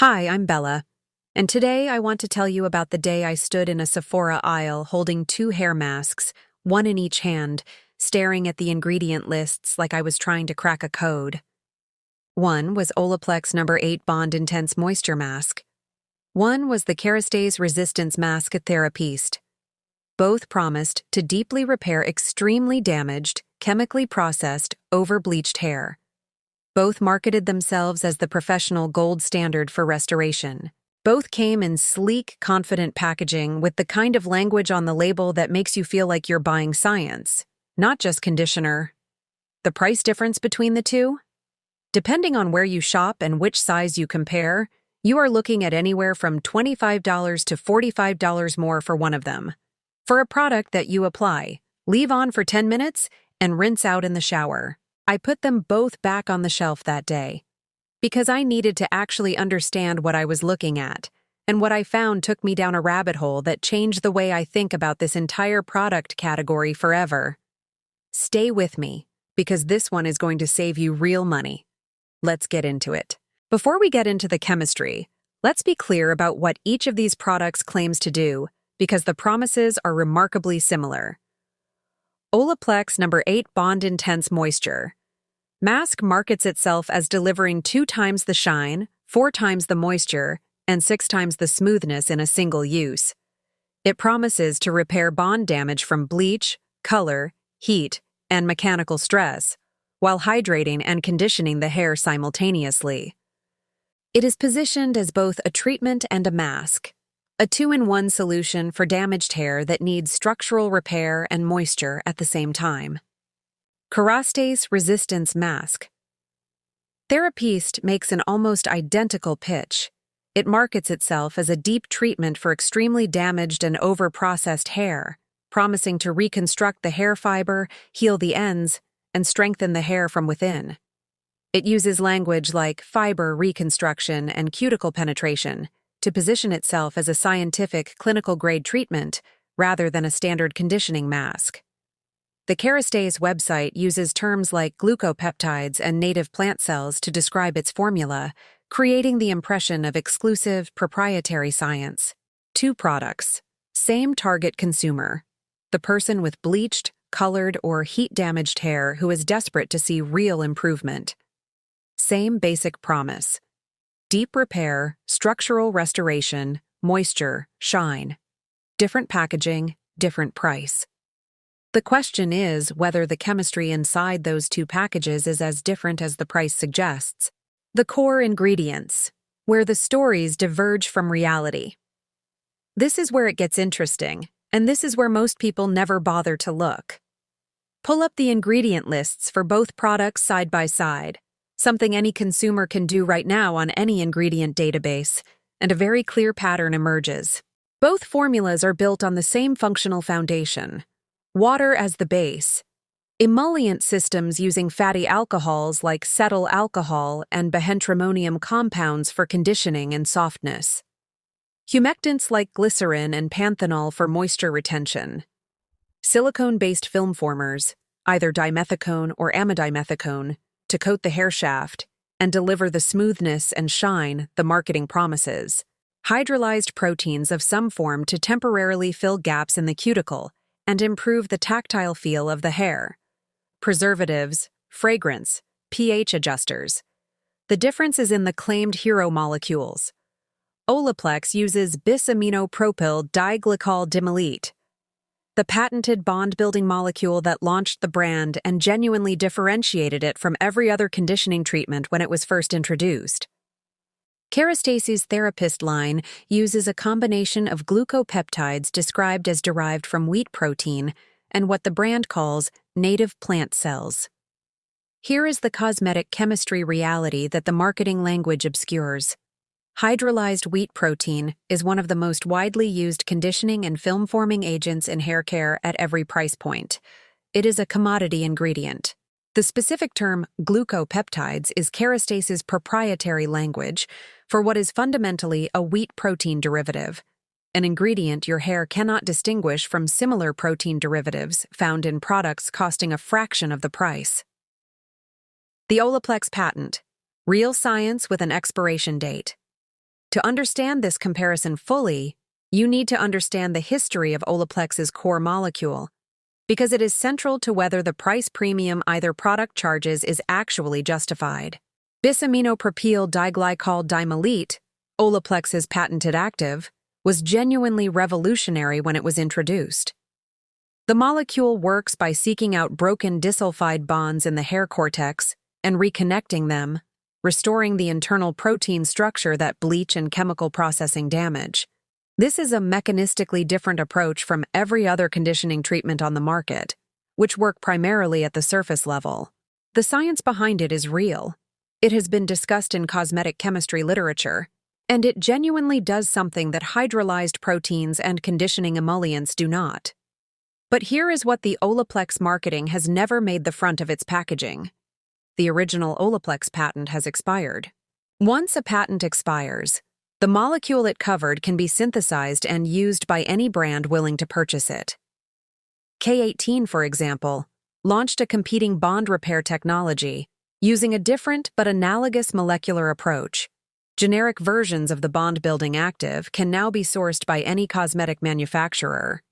Hi, I'm Bella, and today I want to tell you about the day I stood in a Sephora aisle holding two hair masks, one in each hand, staring at the ingredient lists like I was trying to crack a code. One was Olaplex No.8 Bond Intense Moisture Mask. One was the Kerastase Resistance Masque Therapiste. Both promised to deeply repair extremely damaged, chemically processed, over-bleached hair. Both marketed themselves as the professional gold standard for restoration. Both came in sleek, confident packaging with the kind of language on the label that makes you feel like you're buying science, not just conditioner. The price difference between the two? Depending on where you shop and which size you compare, you are looking at anywhere from $25 to $45 more for one of them. For a product that you apply, leave on for 10 minutes, and rinse out in the shower. I put them both back on the shelf that day because I needed to actually understand what I was looking at, and what I found took me down a rabbit hole that changed the way I think about this entire product category forever. Stay with me, because this one is going to save you real money. Let's get into it. Before we get into the chemistry, let's be clear about what each of these products claims to do, because the promises are remarkably similar. Olaplex No.8 Bond Intense Moisture Mask markets itself as delivering 2 times the shine, 4 times the moisture, and 6 times the smoothness in a single use. It promises to repair bond damage from bleach, color, heat, and mechanical stress, while hydrating and conditioning the hair simultaneously. It is positioned as both a treatment and a mask, a 2-in-1 solution for damaged hair that needs structural repair and moisture at the same time. Kerastase Resistance Masque Therapiste makes an almost identical pitch. It markets itself as a deep treatment for extremely damaged and over-processed hair, promising to reconstruct the hair fiber, heal the ends, and strengthen the hair from within. It uses language like fiber reconstruction and cuticle penetration to position itself as a scientific, clinical-grade treatment rather than a standard conditioning mask. The Kerastase website uses terms like glucopeptides and native plant cells to describe its formula, creating the impression of exclusive, proprietary science. 2 products. Same target consumer. The person with bleached, colored, or heat-damaged hair who is desperate to see real improvement. Same basic promise. Deep repair, structural restoration, moisture, shine. Different packaging, different price. The question is whether the chemistry inside those 2 packages is as different as the price suggests. The core ingredients, where the stories diverge from reality. This is where it gets interesting, and this is where most people never bother to look. Pull up the ingredient lists for both products side by side, something any consumer can do right now on any ingredient database, and a very clear pattern emerges. Both formulas are built on the same functional foundation: water as the base, emollient systems using fatty alcohols like cetyl alcohol and behentrimonium compounds for conditioning and softness, humectants like glycerin and panthenol for moisture retention, silicone-based film formers, either dimethicone or amidimethicone, to coat the hair shaft and deliver the smoothness and shine the marketing promises, hydrolyzed proteins of some form to temporarily fill gaps in the cuticle and improve the tactile feel of the hair, preservatives, fragrance, pH adjusters. The difference is in the claimed hero molecules. Olaplex uses bis-aminopropyl diglycol dimylate, the patented bond-building molecule that launched the brand and genuinely differentiated it from every other conditioning treatment when it was first introduced. Kerastase's Therapiste line uses a combination of glucopeptides described as derived from wheat protein and what the brand calls native plant cells. Here is the cosmetic chemistry reality that the marketing language obscures. Hydrolyzed wheat protein is one of the most widely used conditioning and film-forming agents in hair care at every price point. It is a commodity ingredient. The specific term glucopeptides is Kerastase's proprietary language for what is fundamentally a wheat protein derivative, an ingredient your hair cannot distinguish from similar protein derivatives found in products costing a fraction of the price. The Olaplex patent, real science with an expiration date. To understand this comparison fully, you need to understand the history of Olaplex's core molecule, because it is central to whether the price premium either product charges is actually justified. Bis-aminopropyl diglycol dimelete, Olaplex's patented active, was genuinely revolutionary when it was introduced. The molecule works by seeking out broken disulfide bonds in the hair cortex and reconnecting them, restoring the internal protein structure that bleach and chemical processing damage. This is a mechanistically different approach from every other conditioning treatment on the market, which work primarily at the surface level. The science behind it is real. It has been discussed in cosmetic chemistry literature, and it genuinely does something that hydrolyzed proteins and conditioning emollients do not. But here is what the Olaplex marketing has never made the front of its packaging. The original Olaplex patent has expired. Once a patent expires, the molecule it covered can be synthesized and used by any brand willing to purchase it. K18, for example, launched a competing bond repair technology using a different but analogous molecular approach. Generic versions of the bond-building active can now be sourced by any cosmetic manufacturer.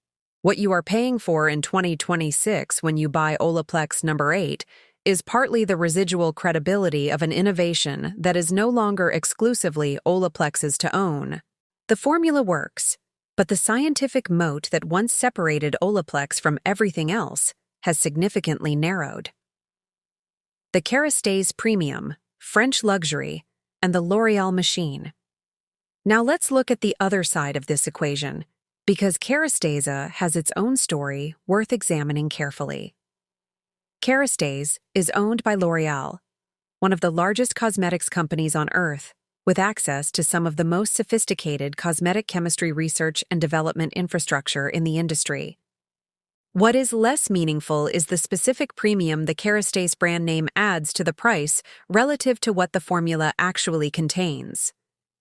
What you are paying for in 2026 when you buy Olaplex No.8 is partly the residual credibility of an innovation that is no longer exclusively Olaplex's to own. The formula works, but the scientific moat that once separated Olaplex from everything else has significantly narrowed. The Kerastase Premium, French Luxury, and the L'Oréal Machine. Now let's look at the other side of this equation, because Kerastase has its own story worth examining carefully. Kerastase is owned by L'Oréal, one of the largest cosmetics companies on Earth, with access to some of the most sophisticated cosmetic chemistry research and development infrastructure in the industry. What is less meaningful is the specific premium the Kerastase brand name adds to the price relative to what the formula actually contains.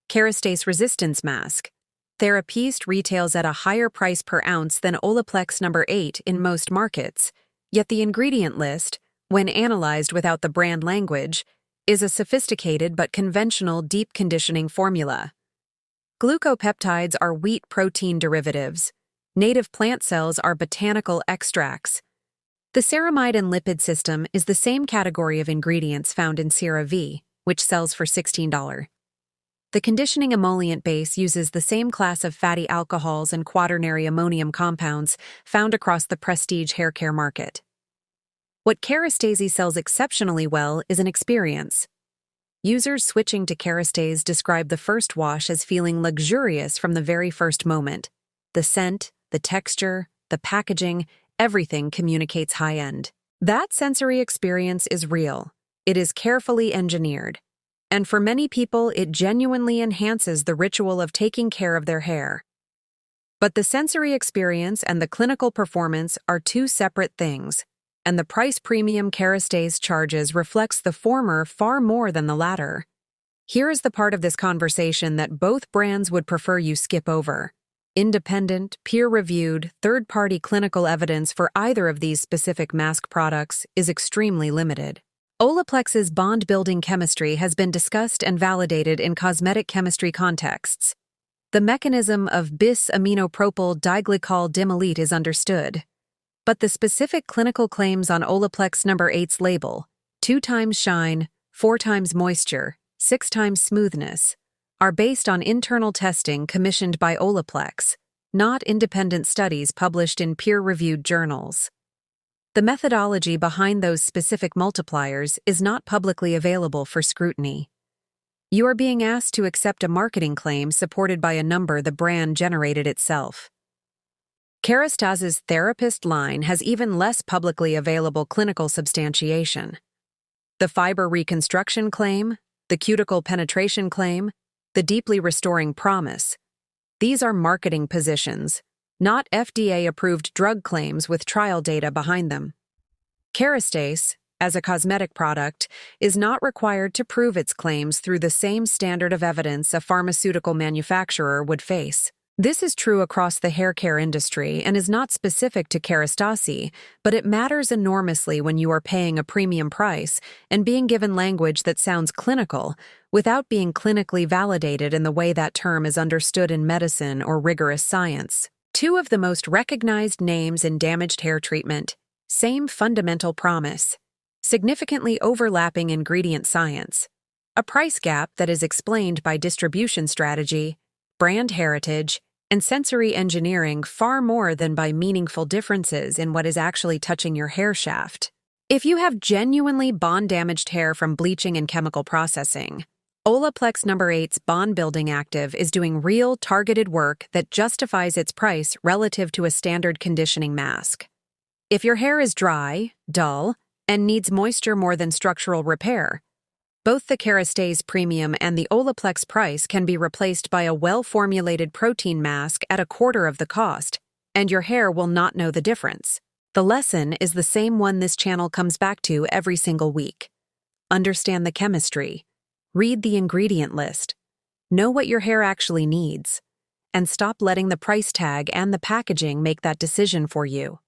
Kerastase Resistance Masque Therapiste retails at a higher price per ounce than Olaplex No.8 in most markets, yet the ingredient list, when analyzed without the brand language, is a sophisticated but conventional deep conditioning formula. Glucopeptides are wheat protein derivatives. Native plant cells are botanical extracts. The ceramide and lipid system is the same category of ingredients found in CeraVe, which sells for $16. The conditioning emollient base uses the same class of fatty alcohols and quaternary ammonium compounds found across the prestige hair care market. What Kerastase sells exceptionally well is an experience. Users switching to Kerastase describe the first wash as feeling luxurious from the very first moment. The scent, the texture, the packaging, everything communicates high-end. That sensory experience is real. It is carefully engineered. And for many people, it genuinely enhances the ritual of taking care of their hair. But the sensory experience and the clinical performance are two separate things, and the price premium Kerastase charges reflects the former far more than the latter. Here is the part of this conversation that both brands would prefer you skip over. Independent, peer-reviewed, third-party clinical evidence for either of these specific mask products is extremely limited. Olaplex's bond-building chemistry has been discussed and validated in cosmetic chemistry contexts. The mechanism of bis-aminopropyl diglycol dimelete is understood, but the specific clinical claims on Olaplex No.8's label, 2 times shine, 4 times moisture, 6 times smoothness, are based on internal testing commissioned by Olaplex, not independent studies published in peer-reviewed journals. The methodology behind those specific multipliers is not publicly available for scrutiny. You are being asked to accept a marketing claim supported by a number the brand generated itself. Kerastase's Therapiste line has even less publicly available clinical substantiation. The fiber reconstruction claim, the cuticle penetration claim, the deeply restoring promise. These are marketing positions, not FDA-approved drug claims with trial data behind them. Kerastase, as a cosmetic product, is not required to prove its claims through the same standard of evidence a pharmaceutical manufacturer would face. This is true across the hair care industry and is not specific to Kerastase, but it matters enormously when you are paying a premium price and being given language that sounds clinical without being clinically validated in the way that term is understood in medicine or rigorous science. Two of the most recognized names in damaged hair treatment, same fundamental promise, significantly overlapping ingredient science, a price gap that is explained by distribution strategy, brand heritage, and sensory engineering far more than by meaningful differences in what is actually touching your hair shaft. If you have genuinely bond-damaged hair from bleaching and chemical processing, Olaplex No.8's bond-building active is doing real, targeted work that justifies its price relative to a standard conditioning mask. If your hair is dry, dull, and needs moisture more than structural repair, both the Kerastase Premium and the Olaplex price can be replaced by a well-formulated protein mask at a quarter of the cost, and your hair will not know the difference. The lesson is the same one this channel comes back to every single week. Understand the chemistry. Read the ingredient list. Know what your hair actually needs. And stop letting the price tag and the packaging make that decision for you.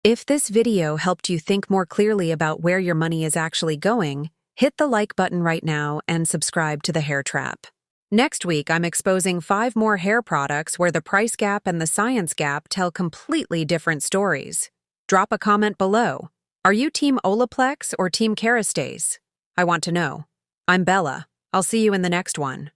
If this video helped you think more clearly about where your money is actually going, hit the like button right now and subscribe to The Hair Trap. Next week, I'm exposing 5 more hair products where the price gap and the science gap tell completely different stories. Drop a comment below. Are you Team Olaplex or Team Kerastase? I want to know. I'm Bella. I'll see you in the next one.